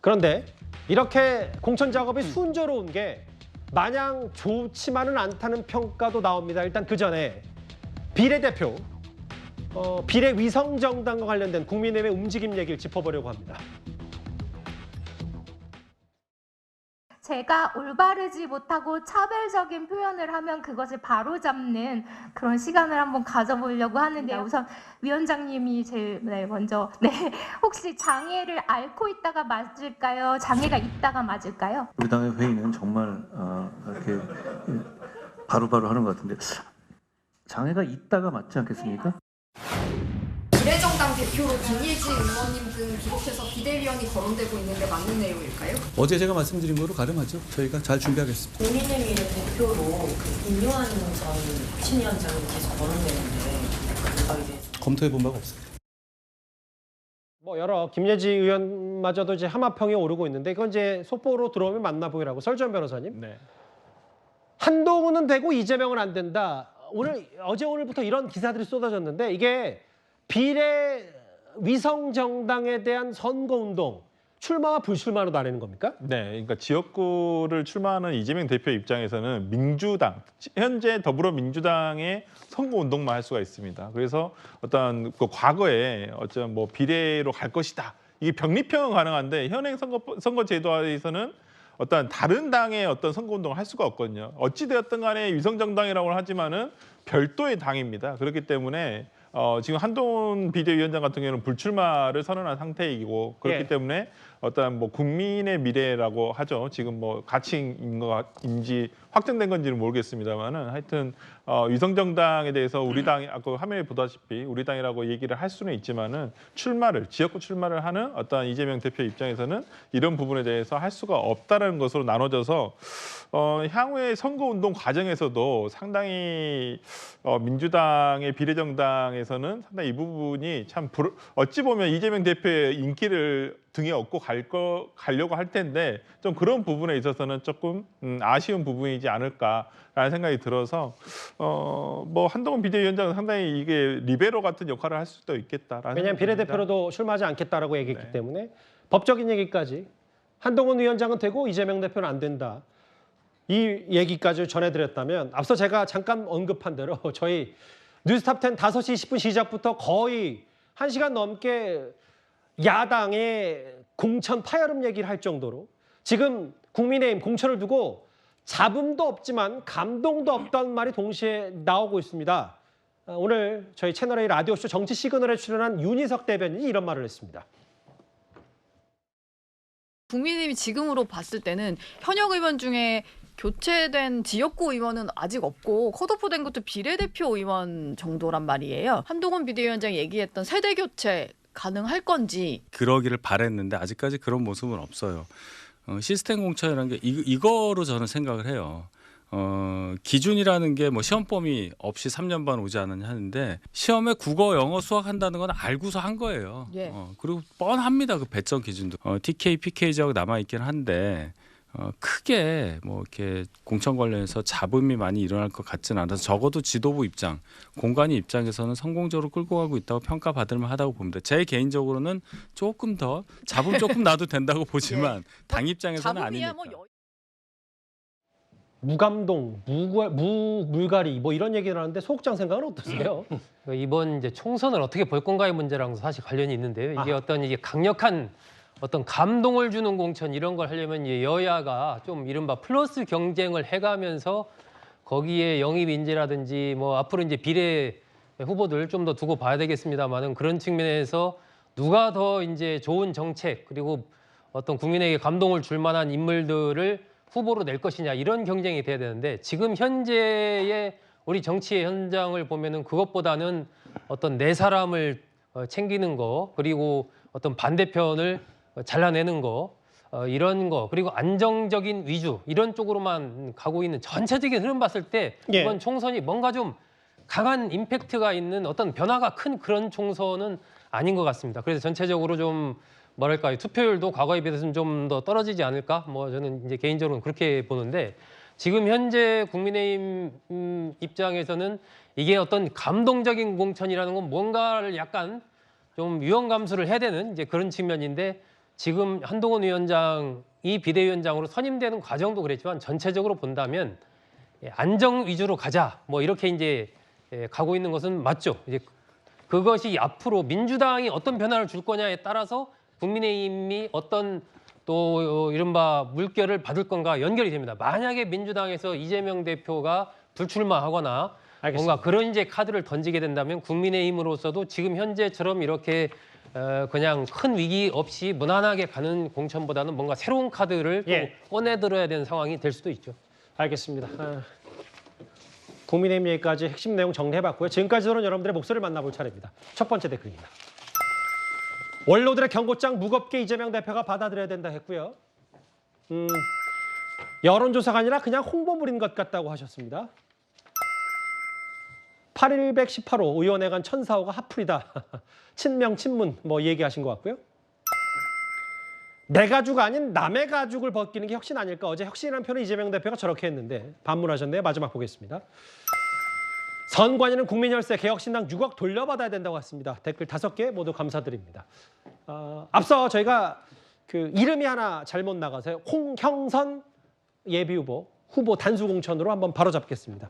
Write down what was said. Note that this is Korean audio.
그런데 이렇게 공천 작업이 순조로운 게 마냥 좋지만은 않다는 평가도 나옵니다. 일단 그 전에 비례대표, 비례위성정당과 관련된 국민의힘의 움직임 얘기를 짚어보려고 합니다. 제가 올바르지 못하고 차별적인 표현을 하면 그것을 바로잡는 그런 시간을 한번 가져보려고 하는데요. 우선 위원장님이 제일 먼저 혹시 장애를 앓고 있다가 맞을까요? 장애가 있다가 맞을까요? 우리 당의 회의는 정말 이렇게 바로바로 하는 것 같은데 장애가 있다가 맞지 않겠습니까? 비례정당 대표로 김예지 의원님 등 비롯해서 비대위원이 거론되고 있는 게 맞는 내용일까요? 어제 제가 말씀드린 거로 가름하죠. 저희가 잘 준비하겠습니다. 국민의힘 대표로 임요한 전 혁신위원장이 계속 거론되는데 검토해 본 바가 없습니다. 여러 김예지 의원마저도 이제 하마평이 오르고 있는데 이건 이제 속보로 들어오면 만나보기라고 설전 변호사님. 네. 한동훈은 되고 이재명은 안 된다. 어제 오늘부터 이런 기사들이 쏟아졌는데 이게 비례 위성정당에 대한 선거운동, 출마와 불출마로 나뉘는 겁니까? 네, 그러니까 지역구를 출마하는 이재명 대표 입장에서는 민주당, 현재 더불어민주당의 선거운동만 할 수가 있습니다. 그래서 어떤 그 과거에 어쩌면 뭐 비례로 갈 것이다. 이게 병립형은 가능한데 현행 선거 제도에서는 어떤 다른 당의 어떤 선거운동을 할 수가 없거든요. 어찌되었든 간에 위성정당이라고 하지만은 별도의 당입니다. 그렇기 때문에 지금 한동훈 비대위원장 같은 경우는 불출마를 선언한 상태이고 그렇기 때문에 어떤 뭐 국민의 미래라고 하죠. 지금 뭐 가치인지 확정된 건지는 모르겠습니다만은 하여튼 위성정당에 대해서 우리 당이 아까 화면에 보다시피 우리 당이라고 얘기를 할 수는 있지만은 지역구 출마를 하는 어떤 이재명 대표 입장에서는 이런 부분에 대해서 할 수가 없다라는 것으로 나눠져서 향후의 선거운동 과정에서도 상당히 민주당의 비례정당에서는 상당히 이 부분이 참 어찌 보면 이재명 대표의 인기를 등에 업고 가려고 할 텐데 좀 그런 부분에 있어서는 조금 아쉬운 부분이지 않을까라는 생각이 들어서 뭐 한동훈 비대위원장은 상당히 이게 리베로 같은 역할을 할 수도 있겠다라는. 왜냐하면 비례대표로도 출마하지 않겠다라고 얘기했기 때문에 법적인 얘기까지 한동훈 위원장은 되고 이재명 대표는 안 된다. 이 얘기까지 전해드렸다면 앞서 제가 잠깐 언급한 대로 저희 뉴스탑10 5시 20분 시작부터 거의 1시간 넘게 야당의 공천 파열음 얘기를 할 정도로 지금 국민의힘 공천을 두고 잡음도 없지만 감동도 없다는 말이 동시에 나오고 있습니다. 오늘 저희 채널A 라디오쇼 정치 시그널에 출연한 윤희석 대변인이 이런 말을 했습니다. 국민의힘이 지금으로 봤을 때는 현역 의원 중에 교체된 지역구 의원은 아직 없고 컷오프된 것도 비례대표 의원 정도란 말이에요. 한동훈 비대위원장이 얘기했던 세대 교체 가능할 건지. 그러기를 바랬는데 아직까지 그런 모습은 없어요. 시스템 공천이라는 게 이거로 저는 생각을 해요. 기준이라는 게 뭐 시험 범위 없이 3년 반 오지 않느냐 하는데 시험에 국어, 영어, 수학 한다는 건 알고서 한 거예요. 예. 그리고 뻔합니다. 그 배점 기준도. TK, PK 지역 남아있긴 한데 크게 뭐 이렇게 공천 관련해서 잡음이 많이 일어날 것 같지는 않아서 적어도 지도부 입장, 공관위 입장에서는 성공적으로 끌고 가고 있다고 평가받을 만하다고 봅니다. 제 개인적으로는 조금 더 잡음 조금 놔도 된다고 보지만 당 입장에서는 아니니까. 무감동, 물갈이 뭐 이런 얘기를 하는데 소극장 생각은 어떠세요? 이번 이제 총선을 어떻게 볼 건가의 문제랑 사실 관련이 있는데요. 이게 이게 강력한 어떤 감동을 주는 공천 이런 걸 하려면 여야가 좀 이른바 플러스 경쟁을 해가면서 거기에 영입 인재라든지 뭐 앞으로 이제 비례 후보들 좀 더 두고 봐야 되겠습니다만은 그런 측면에서 누가 더 이제 좋은 정책 그리고 어떤 국민에게 감동을 줄 만한 인물들을 후보로 낼 것이냐 이런 경쟁이 돼야 되는데 지금 현재의 우리 정치의 현장을 보면은 그것보다는 어떤 내 사람을 챙기는 거 그리고 어떤 반대편을 잘라내는 거 이런 거 그리고 안정적인 위주 이런 쪽으로만 가고 있는 전체적인 흐름 봤을 때 이번 총선이 뭔가 좀 강한 임팩트가 있는 어떤 변화가 큰 그런 총선은 아닌 것 같습니다. 그래서 전체적으로 좀 뭐랄까요 투표율도 과거에 비해서는 좀 더 떨어지지 않을까? 뭐 저는 이제 개인적으로는 그렇게 보는데 지금 현재 국민의힘 입장에서는 이게 어떤 감동적인 공천이라는 건 뭔가를 약간 좀 유언 감수를 해야 되는 이제 그런 측면인데. 지금 한동훈 위원장이 비대위원장으로 선임되는 과정도 그랬지만 전체적으로 본다면 안정 위주로 가자 뭐 이렇게 이제 가고 있는 것은 맞죠. 이제 그것이 앞으로 민주당이 어떤 변화를 줄 거냐에 따라서 국민의힘이 어떤 또 이른바 물결을 받을 건가 연결이 됩니다. 만약에 민주당에서 이재명 대표가 불출마하거나 알겠습니다. 뭔가 그런 이제 카드를 던지게 된다면 국민의힘으로서도 지금 현재처럼 이렇게 그냥 큰 위기 없이 무난하게 가는 공천보다는 뭔가 새로운 카드를 예. 또 꺼내들어야 되는 상황이 될 수도 있죠. 알겠습니다. 국민의힘 얘기까지 핵심 내용 정리해봤고요. 지금까지 들은 여러분들의 목소리를 만나볼 차례입니다. 첫 번째 댓글입니다. 원로들의 경고장 무겁게 이재명 대표가 받아들여야 된다 했고요. 여론조사가 아니라 그냥 홍보물인 것 같다고 하셨습니다. 8118호 의원에 간 천사호가 핫플이다. 친명 친문 뭐 얘기하신 것 같고요. 내 가죽 아닌 남의 가죽을 벗기는 게 혁신 아닐까. 어제 혁신이라는 표현을 이재명 대표가 저렇게 했는데 반문하셨네요. 마지막 보겠습니다. 선관위는 국민열세 개혁신당 6억 돌려받아야 된다고 했습니다. 댓글 5개 모두 감사드립니다. 앞서 저희가 그 이름이 하나 잘못 나가서요. 홍형선 예비후보 후보 단수 공천으로 한번 바로잡겠습니다.